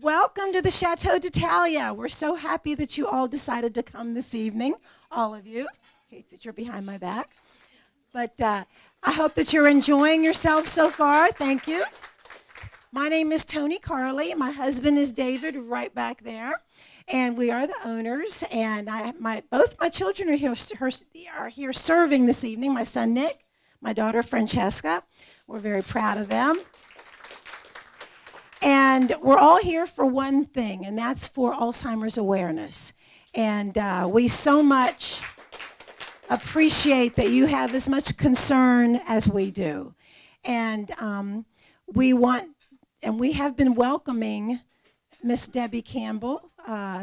Welcome to the Chateau D'Italia. We're so happy that you all decided to come this evening, all of you. Hate that you're behind my back. But I hope that you're enjoying yourselves so far. Thank you. My name is Tony Carley. My husband is David, right back there. And we are the owners. And both my children are here serving this evening. My son, Nick, my daughter, Francesca. We're very proud of them. And we're all here for one thing, and that's for Alzheimer's awareness. And we so much appreciate that you have as much concern as we do. And we have been welcoming Miss Debbie Campbell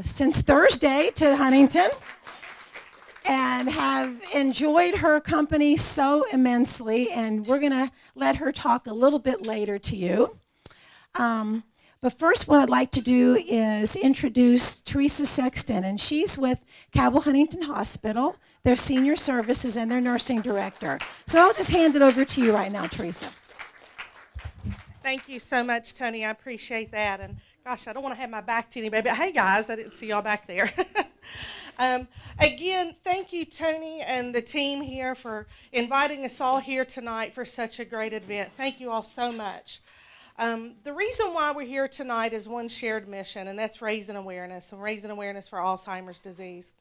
since Thursday to Huntington and have enjoyed her company so immensely. And we're going to let her talk a little bit later to you. But first, what I'd like to do is introduce Teresa Sexton, and she's with Cabell Huntington Hospital, their senior services and their nursing director. So I'll just hand it over to you right now, Teresa. Thank you so much, Tony. I appreciate that. And gosh, I don't want to have my back to anybody, but hey, guys, I didn't see y'all back there. Again, thank you, Tony, and the team here for inviting us all here tonight for such a great event. Thank you all so much. The reason why we're here tonight is one shared mission, and that's raising awareness for Alzheimer's disease.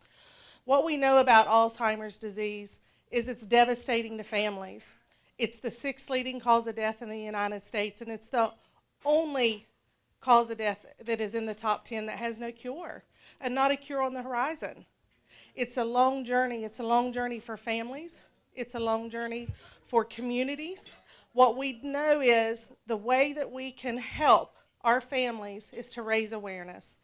What we know about Alzheimer's disease is it's devastating to families. It's the 6th leading cause of death in the United States, and it's the only cause of death that is in the top 10 that has no cure, and not a cure on the horizon. It's a long journey. It's a long journey for families. It's a long journey for communities. What we know is the way that we can help our families is to raise awareness.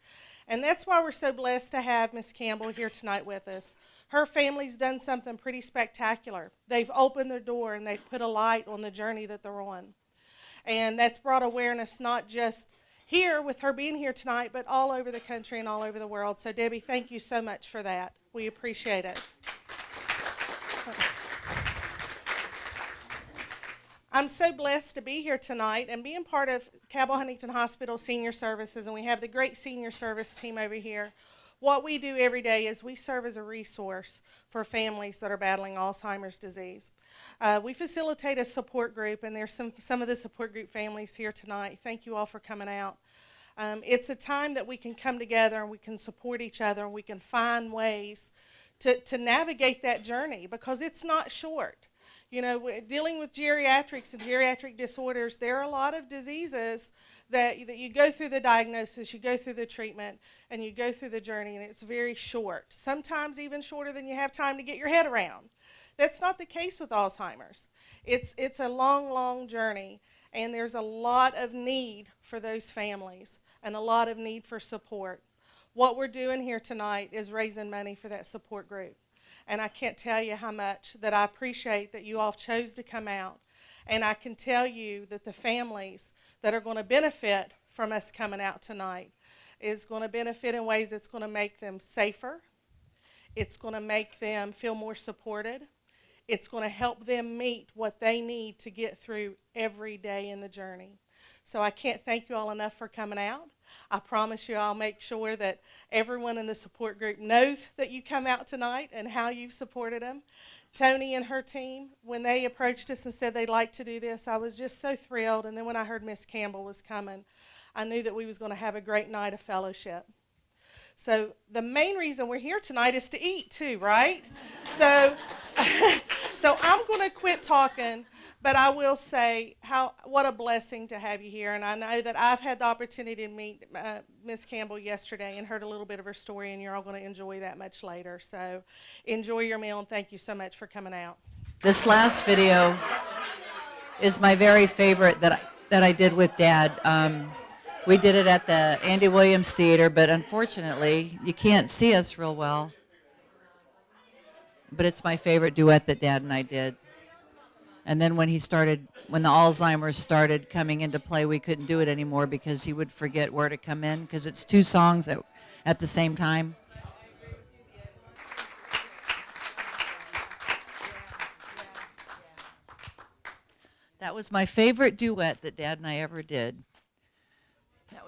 And that's why we're so blessed to have Miss Campbell here tonight with us. Her family's done something pretty spectacular. They've opened their door and they've put a light on the journey that they're on. And that's brought awareness not just here with her being here tonight, but all over the country and all over the world. So Debbie, thank you so much for that. We appreciate it. I'm so blessed to be here tonight and being part of Cabell Huntington Hospital Senior Services, and we have the great senior service team over here. What we do every day is we serve as a resource for families that are battling Alzheimer's disease. We facilitate a support group, and there's some of the support group families here tonight. Thank you all for coming out. It's a time that we can come together and we can support each other and we can find ways to navigate that journey, because it's not short. You know, dealing with geriatrics and geriatric disorders, there are a lot of diseases that you go through the diagnosis, you go through the treatment, and you go through the journey, and it's very short, sometimes even shorter than you have time to get your head around. That's not the case with Alzheimer's. It's a long, long journey, and there's a lot of need for those families and a lot of need for support. What we're doing here tonight is raising money for that support group. And I can't tell you how much that I appreciate that you all chose to come out. And I can tell you that the families that are going to benefit from us coming out tonight is going to benefit in ways that's going to make them safer. It's going to make them feel more supported. It's going to help them meet what they need to get through every day in the journey. So I can't thank you all enough for coming out. I promise you I'll make sure that everyone in the support group knows that you come out tonight and how you've supported them. Tony and her team, when they approached us and said they'd like to do this, I was just so thrilled. And then when I heard Miss Campbell was coming, I knew that we was going to have a great night of fellowship. So the main reason we're here tonight is to eat too, right? So I'm going to quit talking, but I will say what a blessing to have you here. And I know that I've had the opportunity to meet Miss Campbell yesterday and heard a little bit of her story, and you're all going to enjoy that much later. So enjoy your meal, and thank you so much for coming out. This last video is my very favorite that I did with Dad. We did it at the Andy Williams Theater, but unfortunately, you can't see us real well. But it's my favorite duet that Dad and I did. And then when the Alzheimer's started coming into play, we couldn't do it anymore because he would forget where to come in, because it's 2 songs at the same time. That was my favorite duet that Dad and I ever did.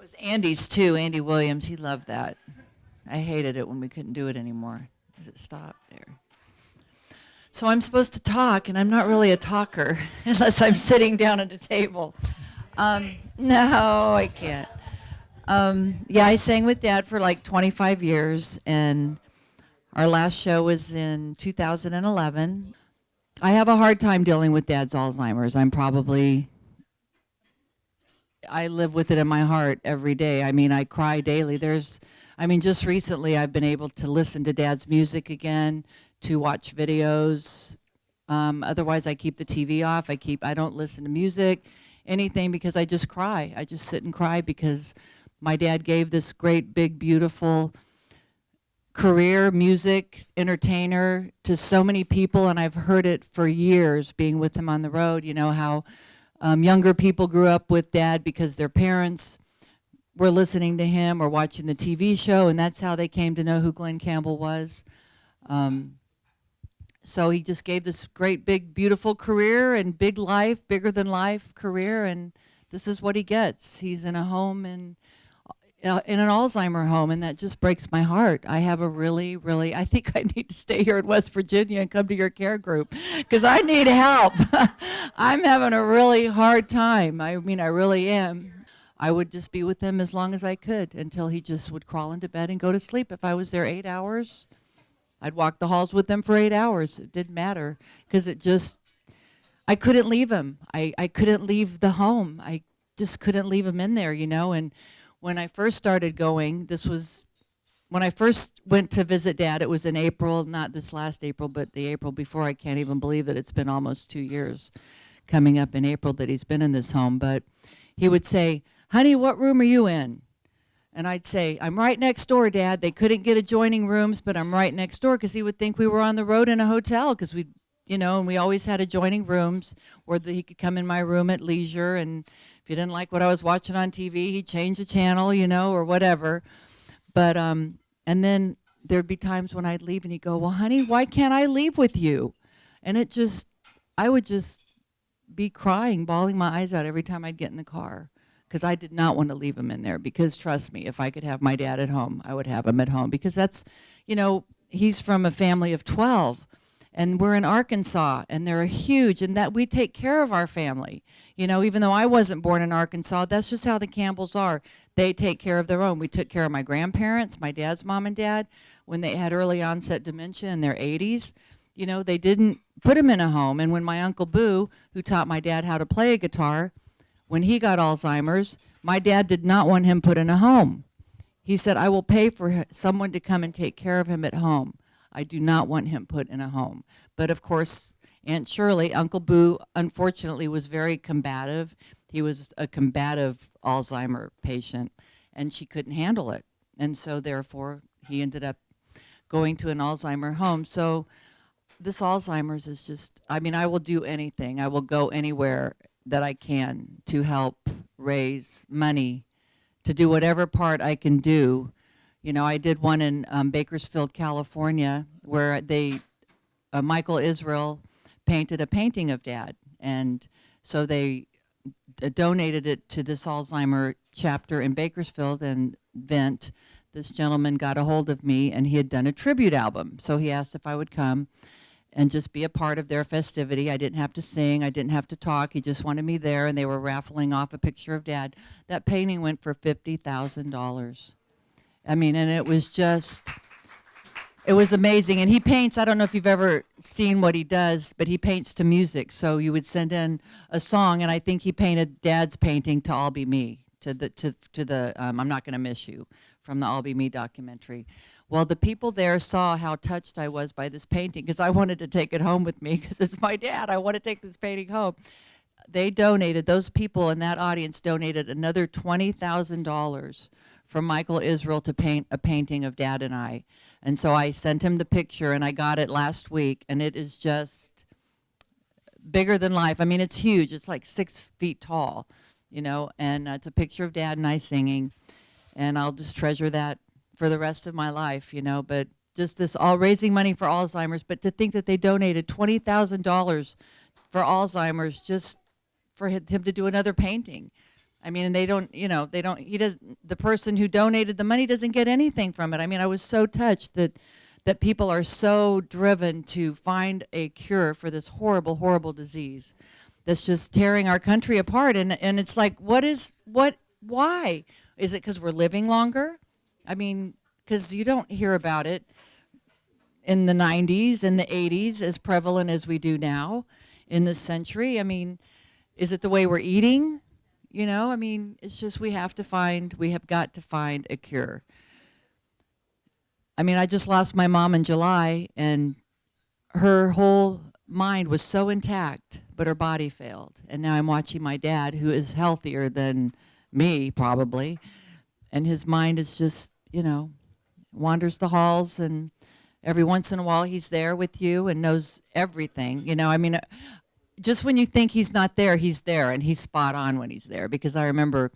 was Andy's too, Andy Williams. He loved that. I hated it when we couldn't do it anymore because it stopped there. So I'm supposed to talk, and I'm not really a talker unless I'm sitting down at a table. No, I can't. Yeah, I sang with Dad for like 25 years, and our last show was in 2011. I have a hard time dealing with Dad's Alzheimer's. I live with it in my heart every day. I mean, I cry daily. Just recently I've been able to listen to Dad's music again, to watch videos. Otherwise I keep the TV off. I don't listen to music, anything, because I just cry. I just sit and cry because my dad gave this great, big, beautiful career, music, entertainer to so many people, and I've heard it for years being with him on the road, how younger people grew up with Dad because their parents were listening to him or watching the TV show, and that's how they came to know who Glen Campbell was. So he just gave this great, big, beautiful career and big life, bigger than life career, and this is what he gets. He's in a home in an Alzheimer home, and that just breaks my heart. I have a really, really, I think I need to stay here in West Virginia and come to your care group because I need help. I'm having a really hard time. I really am. I would just be with him as long as I could until he just would crawl into bed and go to sleep. If I was there 8 hours, I'd walk the halls with him for 8 hours. It didn't matter because I couldn't leave him. I couldn't leave the home. I just couldn't leave him in there, and when I first started going, when I first went to visit Dad, it was in April, not this last April, but the April before. I can't even believe that it's been almost 2 years coming up in April that he's been in this home. But he would say, "Honey, what room are you in?" And I'd say, "I'm right next door, Dad." They couldn't get adjoining rooms, but I'm right next door because he would think we were on the road in a hotel because and we always had adjoining rooms where he could come in my room at leisure, and if he didn't like what I was watching on TV, he'd change the channel, or whatever. But and then there'd be times when I'd leave and he'd go, "Well, honey, why can't I leave with you?" And I would just be crying, bawling my eyes out every time I'd get in the car because I did not want to leave him in there because, trust me, if I could have my dad at home, I would have him at home because that's, he's from a family of 12. And we're in Arkansas, and they're huge, and that we take care of our family. Even though I wasn't born in Arkansas, that's just how the Campbells are. They take care of their own. We took care of my grandparents, my dad's mom and dad, when they had early onset dementia in their 80s. They didn't put them in a home. And when my Uncle Boo, who taught my dad how to play a guitar, when he got Alzheimer's, my dad did not want him put in a home. He said, "I will pay for someone to come and take care of him at home. I do not want him put in a home." But of course, Aunt Shirley, Uncle Boo, unfortunately was very combative. He was a combative Alzheimer patient, and she couldn't handle it. And so therefore, he ended up going to an Alzheimer home. So this Alzheimer's is just, I will do anything. I will go anywhere that I can to help raise money, to do whatever part I can do. I did one in Bakersfield, California, where Michael Israel painted a painting of Dad. And so they donated it to this Alzheimer chapter in Bakersfield, and this gentleman got a hold of me, and he had done a tribute album. So he asked if I would come and just be a part of their festivity. I didn't have to sing. I didn't have to talk. He just wanted me there, and they were raffling off a picture of Dad. That painting went for $50,000. And it was amazing. And he paints, I don't know if you've ever seen what he does, but he paints to music. So you would send in a song, and I think he painted Dad's painting to All Be Me, to the I'm Not Gonna Miss You, from the All Be Me documentary. Well, the people there saw how touched I was by this painting because I wanted to take it home with me because it's my dad. I want to take this painting home. Those people in that audience donated another $20,000 from Michael Israel to paint a painting of Dad and I. And so I sent him the picture, and I got it last week, and it is just bigger than life. It's huge. It's like 6 feet tall, and it's a picture of Dad and I singing, and I'll just treasure that for the rest of my life, but just this all raising money for Alzheimer's, but to think that they donated $20,000 for Alzheimer's just for him to do another painting. I mean, and they don't, he does, the person who donated the money doesn't get anything from it. I mean, I was so touched that people are so driven to find a cure for this horrible, horrible disease that's just tearing our country apart. And it's like, why? Is it because we're living longer? I mean, because you don't hear about it in the 90s and the 80s as prevalent as we do now in this century. I mean, is it the way we're eating? I mean, it's just we have got to find a cure. I mean, I just lost my mom in July, and her whole mind was so intact, but her body failed. And now I'm watching my dad, who is healthier than me, probably, and his mind is just, wanders the halls, and every once in a while he's there with you and knows everything. I mean, just when you think he's not there, he's there, and he's spot on when he's there. Because I remember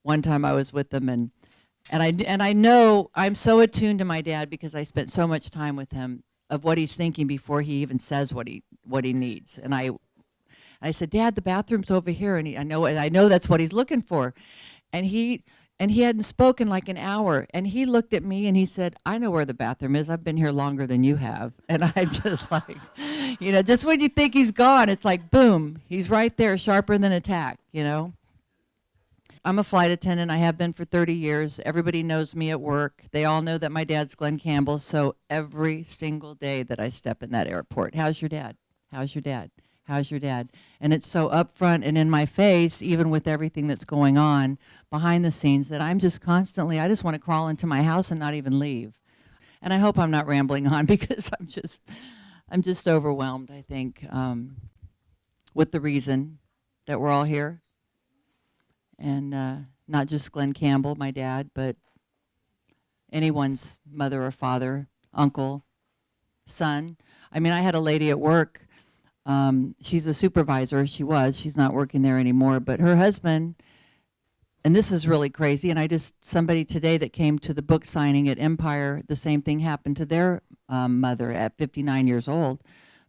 one time I was with him, and I know I'm so attuned to my dad because I spent so much time with him of what he's thinking before he even says what he needs. And I said, Dad, the bathroom's over here, and I know that's what he's looking for. And he hadn't spoken like an hour, and he looked at me and he said, I know where the bathroom is. I've been here longer than you have. And I'm just like, just when you think he's gone, it's like, boom, he's right there, sharper than a tack, I'm a flight attendant. I have been for 30 years. Everybody knows me at work. They all know that my dad's Glen Campbell. So every single day that I step in that airport, how's your dad? How's your dad? How's your dad? And it's so upfront and in my face, even with everything that's going on behind the scenes, that I'm just constantly, I just want to crawl into my house and not even leave. And I hope I'm not rambling on because I'm just overwhelmed, I think, with the reason that we're all here. And not just Glen Campbell, my dad, but anyone's mother or father, uncle, son. I mean, I had a lady at work. She's a supervisor. She's not working there anymore. But her husband, and this is really crazy, and somebody today that came to the book signing at Empire, the same thing happened to their mother at 59 years old.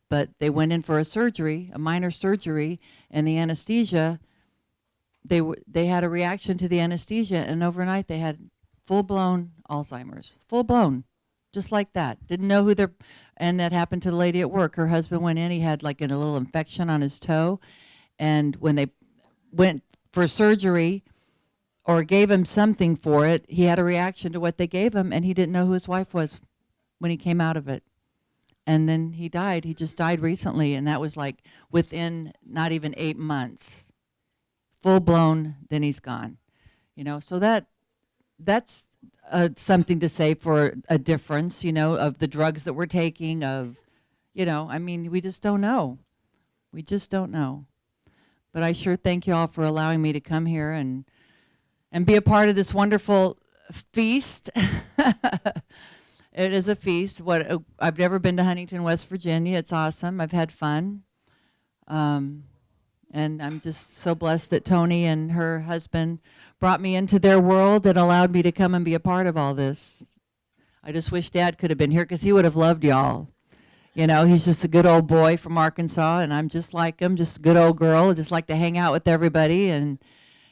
But they went in for a minor surgery, and the anesthesia, they had a reaction to the anesthesia, and overnight they had full-blown Alzheimer's, full-blown, just like that. Didn't know and that happened to the lady at work. Her husband went in, he had like a little infection on his toe, and when they went for surgery or gave him something for it, he had a reaction to what they gave him, and he didn't know who his wife was when he came out of it. And then he died. He just died recently, and that was like within not even 8 months. Full blown, then he's gone. So that's something to say for a difference, of the drugs that we're taking, I mean, we just don't know. We just don't know. But I sure thank you all for allowing me to come here and be a part of this wonderful feast. It is a feast. I've never been to Huntington, West Virginia. It's awesome. I've had fun. And I'm just so blessed that Tony and her husband brought me into their world and allowed me to come and be a part of all this. I just wish Dad could have been here because he would have loved y'all. He's just a good old boy from Arkansas, and I'm just like him, just a good old girl. I just like to hang out with everybody. And,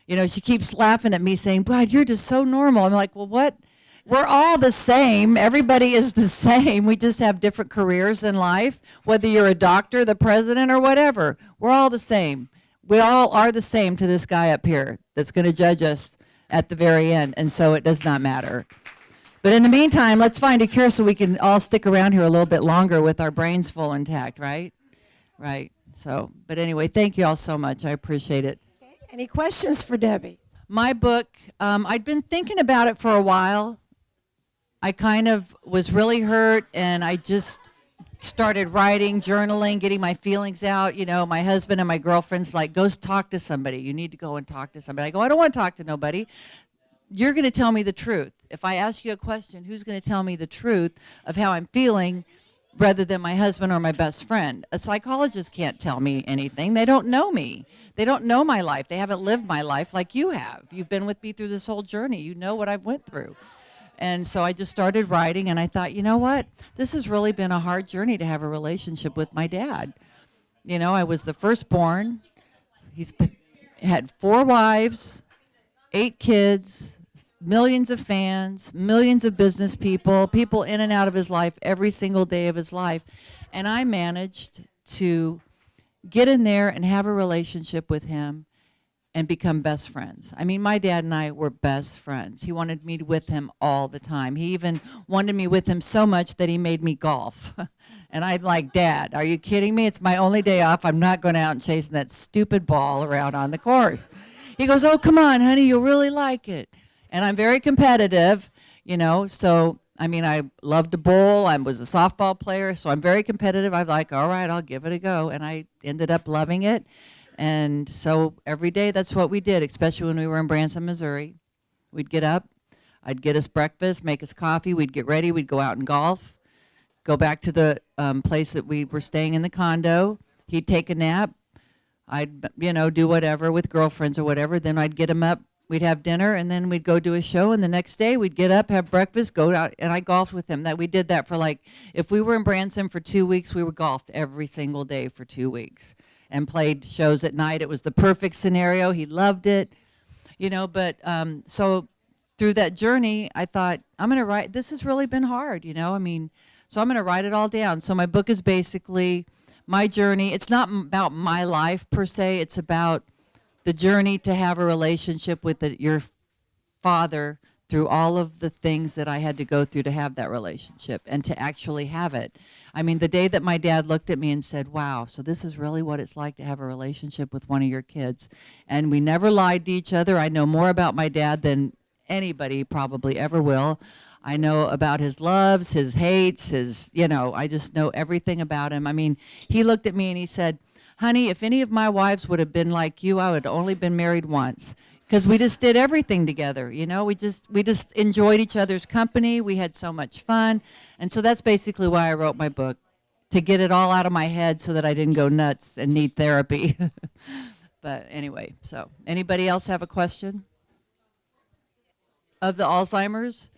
she keeps laughing at me saying, "God, you're just so normal." I'm like, well, what? We're all the same. Everybody is the same. We just have different careers in life, whether you're a doctor, the president, or whatever. We're all the same. We all are the same to this guy up here that's going to judge us at the very end, and so it does not matter. But in the meantime, let's find a cure so we can all stick around here a little bit longer with our brains full intact, right? Right. So, but anyway, thank you all so much. I appreciate it. Okay. Any questions for Debbie? My book, I'd been thinking about it for a while. I kind of was really hurt, and I just started writing, journaling, getting my feelings out. My husband and my girlfriend's like, go talk to somebody. You need to go and talk to somebody. I go, I don't want to talk to nobody. You're going to tell me the truth. If I ask you a question, who's going to tell me the truth of how I'm feeling rather than my husband or my best friend? A psychologist can't tell me anything. They don't know me. They don't know my life. They haven't lived my life like you have. You've been with me through this whole journey. You know what I've went through. And so I just started writing, and I thought, you know what? This has really been a hard journey to have a relationship with my dad. I was the firstborn. He's had 4 wives, 8 kids, millions of fans, millions of business people, people in and out of his life every single day of his life. And I managed to get in there and have a relationship with him and become best friends. I mean, my dad and I were best friends. He wanted me with him all the time. He even wanted me with him so much that he made me golf. And I'm like, Dad, are you kidding me? It's my only day off. I'm not going out and chasing that stupid ball around on the course. He goes, oh, come on, honey, you'll really like it. And I'm very competitive, you know, so, I mean, I love to bowl. I was a softball player, so I'm very competitive. I'm like, all right, I'll give it a go. And I ended up loving it. And so every day that's what we did, especially when we were in Branson, Missouri. We'd get up, I'd get us breakfast, make us coffee, we'd get ready, we'd go out and golf, go back to the place that we were staying in the condo. He'd take a nap. I'd, you know, do whatever with girlfriends or whatever. Then I'd get him up, we'd have dinner, and then we'd go do a show. And the next day we'd get up, have breakfast, go out, and I golfed with him. We did that for like, if we were in Branson for 2 weeks, we were golfed every single day for 2 weeks. And played shows at night. It was the perfect scenario. He loved it, you know, but so through that journey, I thought, I'm going to write, this has really been hard, you know, I mean, so I'm going to write it all down. So my book is basically my journey. It's not about my life per se. It's about the journey to have a relationship with your father through all of the things that I had to go through to have that relationship and to actually have it. I mean, the day that my dad looked at me and said, wow, so this is really what it's like to have a relationship with one of your kids. And we never lied to each other. I know more about my dad than anybody probably ever will. I know about his loves, his hates, his, you know, I just know everything about him. I mean, he looked at me and he said, honey, if any of my wives would have been like you, I would have only been married once. Because we just did everything together, you know. We just enjoyed each other's company. We had so much fun. And so that's basically why I wrote my book, to get it all out of my head so that I didn't go nuts and need therapy. But anyway, so anybody else have a question? Of the Alzheimer's?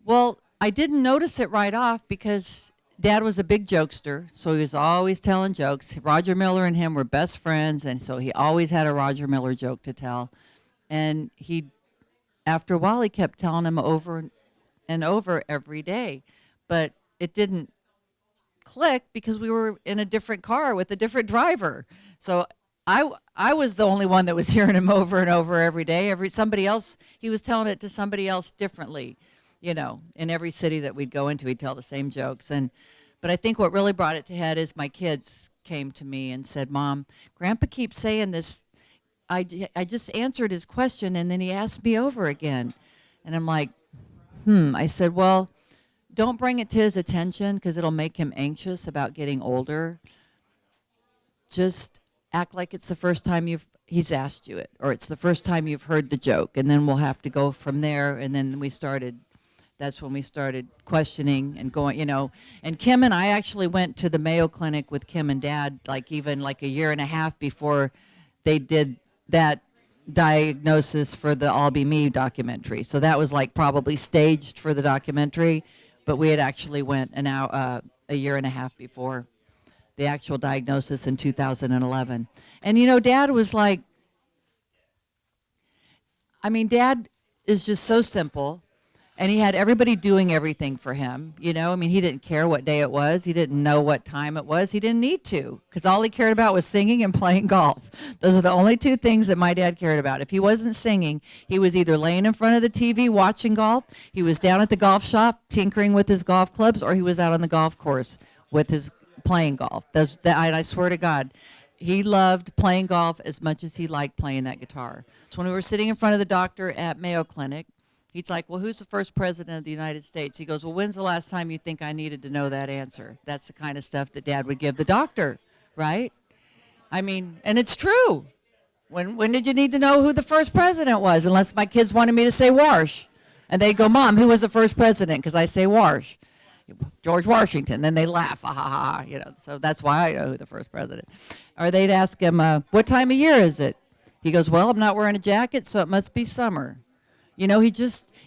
Well, I didn't notice it right off because Dad was a big jokester, so he was always telling jokes. Roger Miller and him were best friends, and so he always had a Roger Miller joke to tell. And after a while, he kept telling him over and over every day. But it didn't click because we were in a different car with a different driver. So I was the only one that was hearing him over and over every day. Somebody else, he was telling it to somebody else differently, you know. In every city that we'd go into, he'd tell the same jokes. But I think what really brought it to head is my kids came to me and said, Mom, Grandpa keeps saying this. I just answered his question, and then he asked me over again. And I'm like, I said, well, don't bring it to his attention because it'll make him anxious about getting older. Just act like it's the first time he's asked you it, or it's the first time you've heard the joke, and then we'll have to go from there. And then that's when we started questioning and going, you know. And Kim and I actually went to the Mayo Clinic with Kim and Dad, even a year and a half before they did that diagnosis for the All Be Me documentary. So that was probably staged for the documentary, but we had actually went a year and a half before the actual diagnosis in 2011. And you know, Dad was Dad is just so simple. And he had everybody doing everything for him, you know. I mean, he didn't care what day it was. He didn't know what time it was. He didn't need to, because all he cared about was singing and playing golf. Those are the only two things that my dad cared about. If he wasn't singing, he was either laying in front of the TV watching golf, he was down at the golf shop tinkering with his golf clubs, or he was out on the golf course with his playing golf. I swear to God, he loved playing golf as much as he liked playing that guitar. So when we were sitting in front of the doctor at Mayo Clinic, he's like, well, who's the first president of the United States? He goes, well, when's the last time you think I needed to know that answer? That's the kind of stuff that Dad would give the doctor, right? I mean, and it's true. When did you need to know who the first president was? Unless my kids wanted me to say Warsh. And they'd go, Mom, who was the first president? Because I say Warsh. George Washington. Then they laugh, ha, ha, ha, you know. So that's why I know who the first president. Or they'd ask him, what time of year is it? He goes, well, I'm not wearing a jacket, so it must be summer. You know, he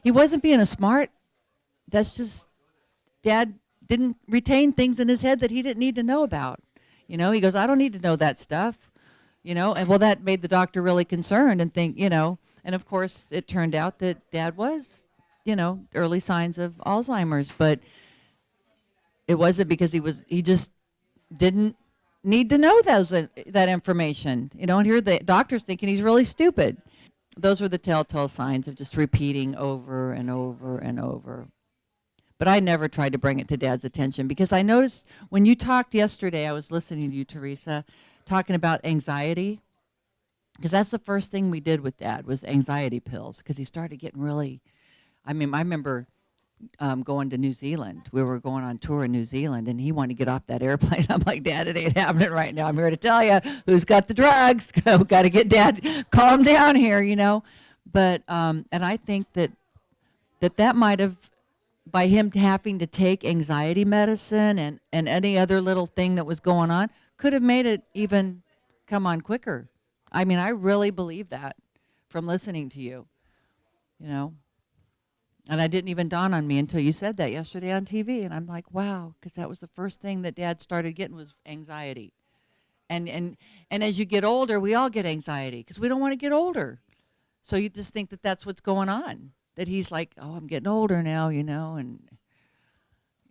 wasn't being a smart. That's just, Dad didn't retain things in his head that he didn't need to know about. You know, he goes, I don't need to know that stuff. You know, and well, that made the doctor really concerned and think, you know, And of course, it turned out that Dad was, early signs of Alzheimer's, but it wasn't because he just didn't need to know that information. And here the doctor's thinking he's really stupid. Those were the telltale signs of just repeating over and over and over. But I never tried to bring it to Dad's attention because I noticed when you talked yesterday, I was listening to you, Teresa, talking about anxiety. Because that's the first thing we did with Dad was anxiety pills because he started getting really, I remember going to New Zealand. We were going on tour in New Zealand, and he wanted to get off that airplane. I'm like, Dad, it ain't happening right now. I'm here to tell you who's got the drugs. We've got to get Dad, calm down here, But, and I think that might have, by him having to take anxiety medicine and any other little thing that was going on, could have made it even come on quicker. I really believe that from listening to you, And it didn't even dawn on me until you said that yesterday on TV. And I'm like, wow, because that was the first thing that Dad started getting was anxiety. And as you get older, we all get anxiety because we don't want to get older. So you just think that that's what's going on. That he's like, oh, I'm getting older now, and,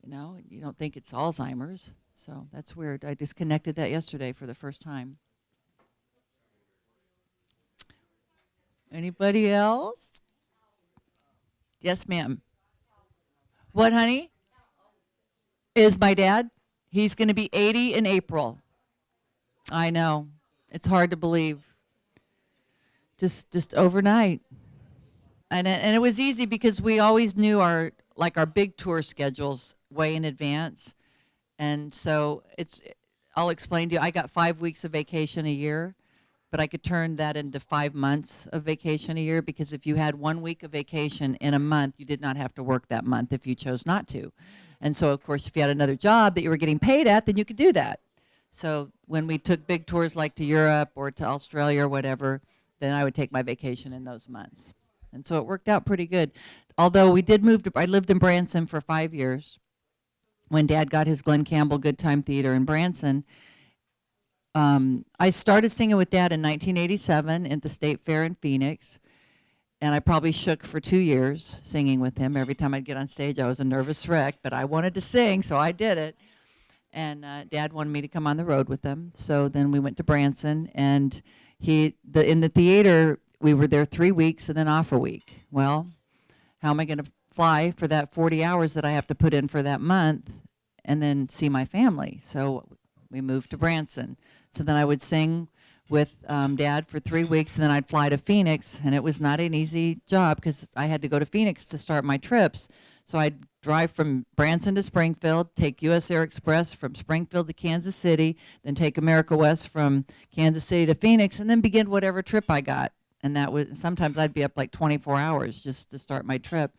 you don't think it's Alzheimer's. So that's weird. I just connected that yesterday for the first time. Anybody else? Yes, ma'am. What, honey? Is my dad? He's going to be 80 in April. I know. It's hard to believe. Just overnight. And it was easy because we always knew our big tour schedules way in advance. And so I'll explain to you, I got 5 weeks of vacation a year. But I could turn that into 5 months of vacation a year because if you had 1 week of vacation in a month, you did not have to work that month if you chose not to. And so, of course, if you had another job that you were getting paid at, then you could do that. So when we took big tours like to Europe or to Australia or whatever, then I would take my vacation in those months. And so it worked out pretty good. Although we did I lived in Branson for 5 years when Dad got his Glen Campbell Good Time Theater in Branson. I started singing with Dad in 1987 at the State Fair in Phoenix, and I probably shook for 2 years singing with him. Every time I'd get on stage, I was a nervous wreck, but I wanted to sing, so I did it. And Dad wanted me to come on the road with him, so then we went to Branson, and in the theater, we were there 3 weeks and then off a week. Well, how am I going to fly for that 40 hours that I have to put in for that month and then see my family? So we moved to Branson. So then I would sing with Dad for 3 weeks, and then I'd fly to Phoenix, and it was not an easy job because I had to go to Phoenix to start my trips. So I'd drive from Branson to Springfield, take U.S. Air Express from Springfield to Kansas City, then take America West from Kansas City to Phoenix, and then begin whatever trip I got. And that was, sometimes I'd be up like 24 hours just to start my trip.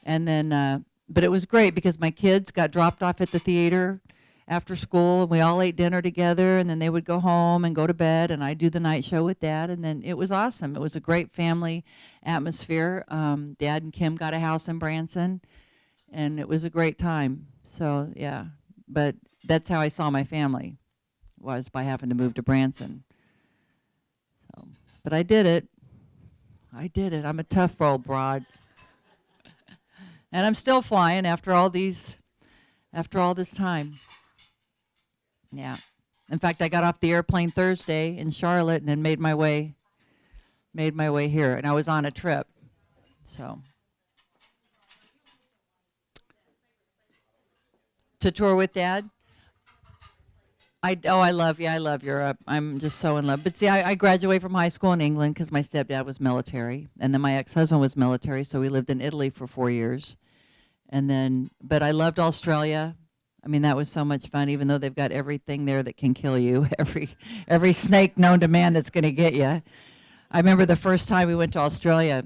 And then, but it was great because my kids got dropped off at the theater after school, and we all ate dinner together, and then they would go home and go to bed, and I'd do the night show with Dad, and then it was awesome. It was a great family atmosphere. Dad and Kim got a house in Branson, and it was a great time. So, yeah, but that's how I saw my family, was by having to move to Branson. So, but I did it. I'm a tough old broad. And I'm still flying after all this time. Yeah. In fact, I got off the airplane Thursday in Charlotte and then made my way here, and I was on a trip. So to tour with Dad. I love Europe. I'm just so in love. But see, I graduated from high school in England because my stepdad was military, and then my ex-husband was military, so we lived in Italy for 4 years. And then, but I loved Australia. I mean, that was so much fun, even though they've got everything there that can kill you, every snake known to man that's going to get you. I remember the first time we went to Australia,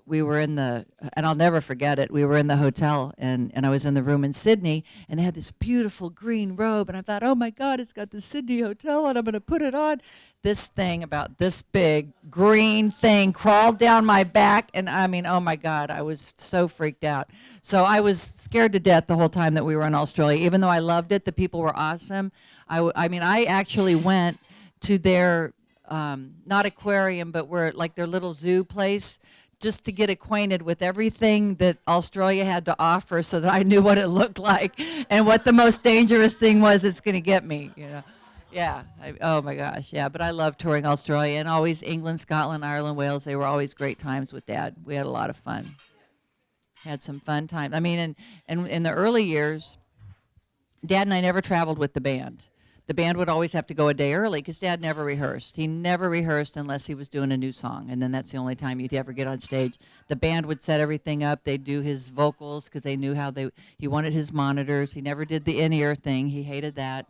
we were in and I'll never forget it, we were in the hotel, and I was in the room in Sydney, and they had this beautiful green robe, and I thought, oh my God, it's got the Sydney Hotel, and I'm going to put it on. This thing about this big green thing crawled down my back, and I mean, oh my God, I was so freaked out. So I was scared to death the whole time that we were in Australia. Even though I loved it, the people were awesome. I mean, I actually went to their not aquarium, but where like their little zoo place, just to get acquainted with everything that Australia had to offer, so that I knew what it looked like and what the most dangerous thing was it's going to get me, you know. Yeah. Oh my gosh. Yeah. But I love touring Australia, and always England, Scotland, Ireland, Wales. They were always great times with Dad. We had a lot of fun. Had some fun time. I mean, and in the early years, Dad and I never traveled with the band. The band would always have to go a day early because Dad never rehearsed. He never rehearsed unless he was doing a new song, and then that's the only time you'd ever get on stage. The band would set everything up. They'd do his vocals because they knew he wanted his monitors. He never did the in-ear thing. He hated that.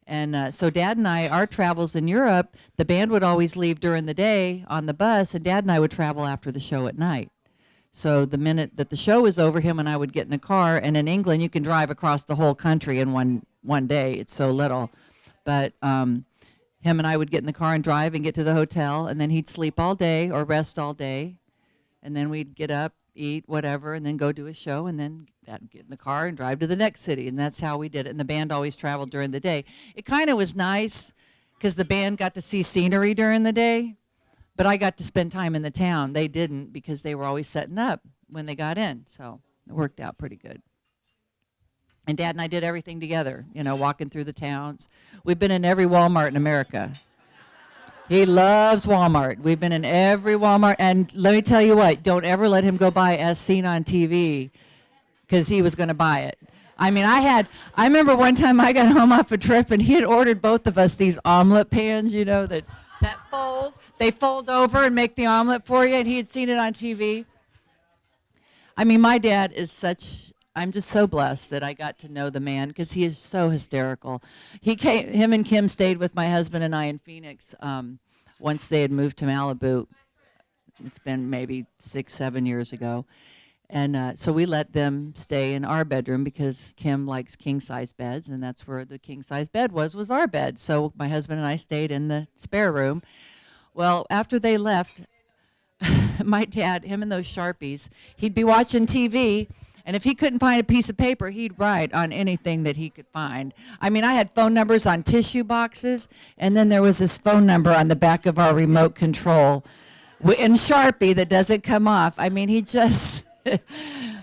And so Dad and I, our travels in Europe, the band would always leave during the day on the bus, and Dad and I would travel after the show at night. So the minute that the show was over, him and I would get in a car, and in England you can drive across the whole country in one day. It's so little. But him and I would get in the car and drive and get to the hotel, and then he'd sleep all day or rest all day, and then we'd get up, eat, whatever, and then go do a show, and then get in the car and drive to the next city. And that's how we did it. And the band always traveled during the day. It kind of was nice because the band got to see scenery during the day, but I got to spend time in the town. They didn't, because they were always setting up when they got in. So it worked out pretty good. And Dad and I did everything together, you know, walking through the towns. We've been in every Walmart in America. He loves Walmart. We've been in every Walmart. And let me tell you what, don't ever let him go buy As Seen on TV, because he was going to buy it. I mean, I remember one time I got home off a trip, and he had ordered both of us these omelet pans, you know, that fold. They fold over and make the omelet for you, and he had seen it on TV. I mean, my dad is I'm just so blessed that I got to know the man, because he is so hysterical. Him and Kim stayed with my husband and I in Phoenix once they had moved to Malibu. It's been maybe 6-7 years ago. And so we let them stay in our bedroom because Kim likes king-size beds, and that's where the king-size bed was our bed. So my husband and I stayed in the spare room. Well, after they left, my dad, him and those Sharpies, he'd be watching TV, and if he couldn't find a piece of paper, he'd write on anything that he could find. I mean, I had phone numbers on tissue boxes, and then there was this phone number on the back of our remote control in Sharpie that doesn't come off. I mean, he just...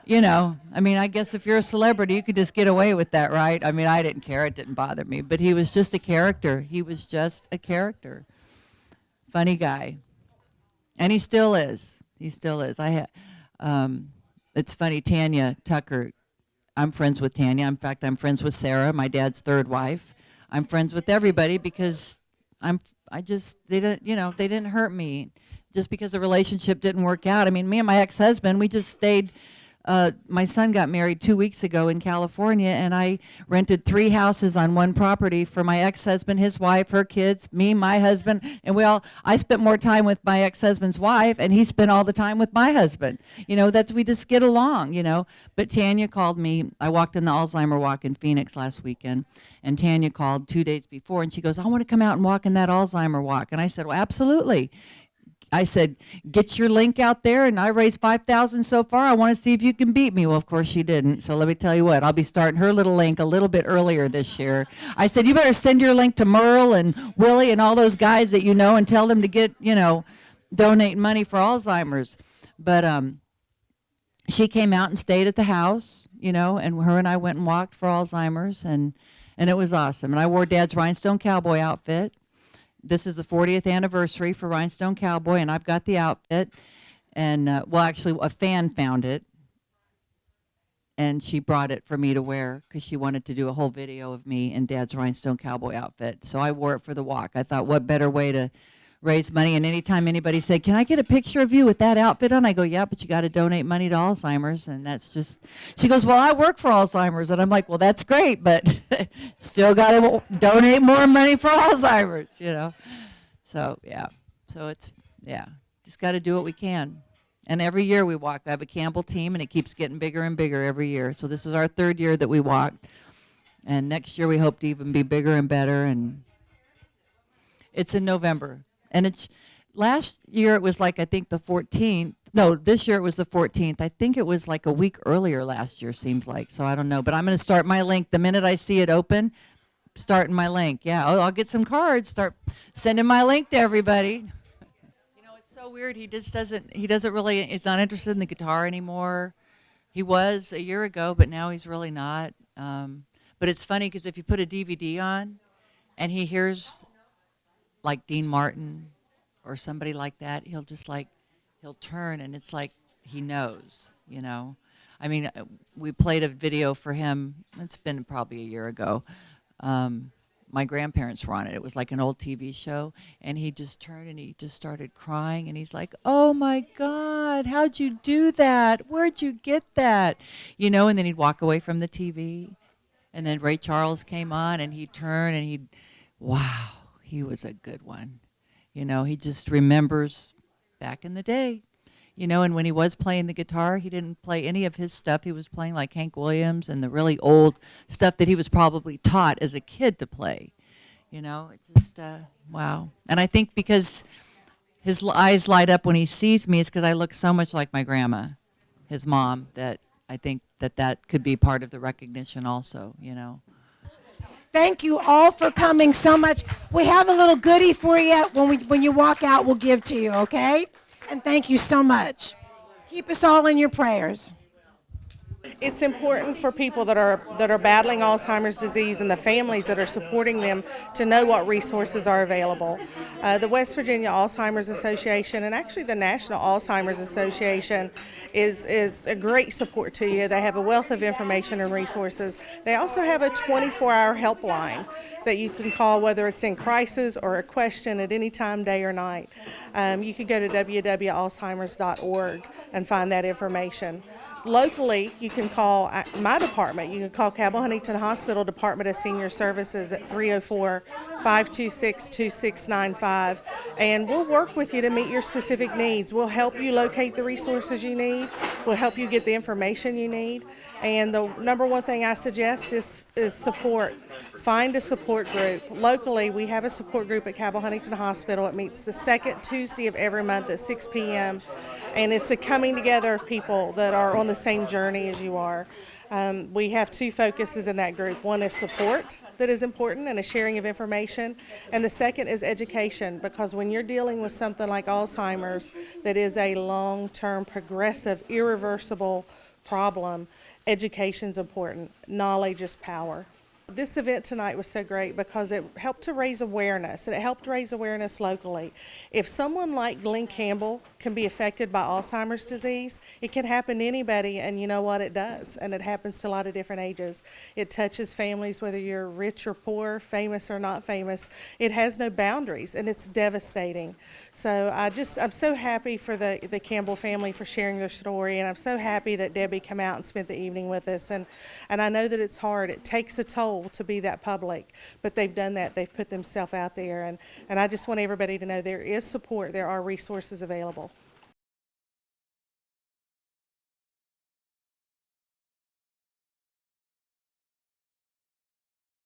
you know, I mean, I guess if you're a celebrity, you could just get away with that, right? I mean, I didn't care. It didn't bother me. But he was just a character. He was just a character. Funny guy. And he still is. He still is. It's funny, Tanya Tucker, I'm friends with Tanya. In fact, I'm friends with Sarah, my dad's third wife. I'm friends with everybody because they didn't hurt me. Just because the relationship didn't work out. I mean, me and my ex-husband, we just stayed. My son got married 2 weeks ago in California, and I rented 3 houses on one property for my ex-husband, his wife, her kids, me, my husband, and I spent more time with my ex-husband's wife, and he spent all the time with my husband. You know, we just get along, you know. But Tanya called me. I walked in the Alzheimer walk in Phoenix last weekend, and Tanya called 2 days before, and she goes, I want to come out and walk in that Alzheimer walk. And I said, well, absolutely. I said, get your link out there, and I raised $5,000 so far. I want to see if you can beat me. Well, of course she didn't. So let me tell you what, I'll be starting her little link a little bit earlier this year. I said, you better send your link to Merle and Willie and all those guys that you know and tell them to get, donate money for Alzheimer's. But she came out and stayed at the house, and her and I went and walked for Alzheimer's, and it was awesome. And I wore Dad's rhinestone cowboy outfit. This is the 40th anniversary for Rhinestone Cowboy, and I've got the outfit. And, actually, a fan found it, and she brought it for me to wear because she wanted to do a whole video of me in Dad's Rhinestone Cowboy outfit. So I wore it for the walk. I thought, what better way to raise money? And anytime anybody said, can I get a picture of you with that outfit on? I go, yeah, but you got to donate money to Alzheimer's. And that's just, she goes, well, I work for Alzheimer's. And I'm like, well, that's great, but still got to donate more money for Alzheimer's, So, yeah. So just got to do what we can. And every year we walk. I have a Campbell team, and it keeps getting bigger and bigger every year. So this is our 3rd year that we walked. And next year we hope to even be bigger and better. And it's in November. And last year it was like, I think the 14th. No, this year it was the 14th. I think it was like a week earlier last year, seems like. So I don't know. But I'm going to start my link the minute I see it open. starting my link. Yeah, oh, I'll get some cards. Start sending my link to everybody. You know, it's so weird. He doesn't really, he's not interested in the guitar anymore. He was a year ago, but now he's really not. But it's funny because if you put a DVD on and he hears like Dean Martin or somebody like that, he'll turn and it's like he knows, you know. I mean, we played a video for him. It's been probably a year ago. My grandparents were on it. It was like an old TV show, and he just turned and he just started crying, and he's like, "Oh my God, how'd you do that? Where'd you get that?" You know, and then he'd walk away from the TV, and then Ray Charles came on, and he'd turn and wow, he was a good one. You know, he just remembers back in the day. You know, and when he was playing the guitar, he didn't play any of his stuff. He was playing like Hank Williams and the really old stuff that he was probably taught as a kid to play. You know, it just, wow. And I think because his eyes light up when he sees me, it's because I look so much like my grandma, his mom, that I think that could be part of the recognition also, you know. Thank you all for coming so much. We have a little goodie for you. When you walk out, we'll give to you, okay? And thank you so much. Keep us all in your prayers. It's important for people that are battling Alzheimer's disease and the families that are supporting them to know what resources are available. The West Virginia Alzheimer's Association and actually the National Alzheimer's Association is a great support to you. They have a wealth of information and resources. They also have a 24-hour helpline that you can call whether it's in crisis or a question at any time, day or night. You can go to www.alzheimers.org and find that information. Locally, you can call my department. You can call Cabell Huntington Hospital Department of Senior Services at 304-526-2695, and we'll work with you to meet your specific needs. We'll help you locate the resources you need. We'll help you get the information you need. And the number one thing I suggest is support. Find a support group. Locally, we have a support group at Cabell Huntington Hospital. It meets the second Tuesday of every month at 6 p.m. And it's a coming together of people that are on the same journey as you are. We have two focuses in that group. One is support that is important and a sharing of information. And the second is education, because when you're dealing with something like Alzheimer's that is a long-term, progressive, irreversible problem, education's important. Knowledge is power. This event tonight was so great because it helped to raise awareness, and it helped raise awareness locally. If someone like Glen Campbell can be affected by Alzheimer's disease, it can happen to anybody, and you know what, it does, and it happens to a lot of different ages. It touches families, whether you're rich or poor, famous or not famous. It has no boundaries, and it's devastating. So I'm so happy for the Campbell family for sharing their story, and I'm so happy that Debbie came out and spent the evening with us, and I know that it's hard. It takes a toll to be that public, but they've done that. They've put themselves out there, and I just want everybody to know there is support. There are resources available.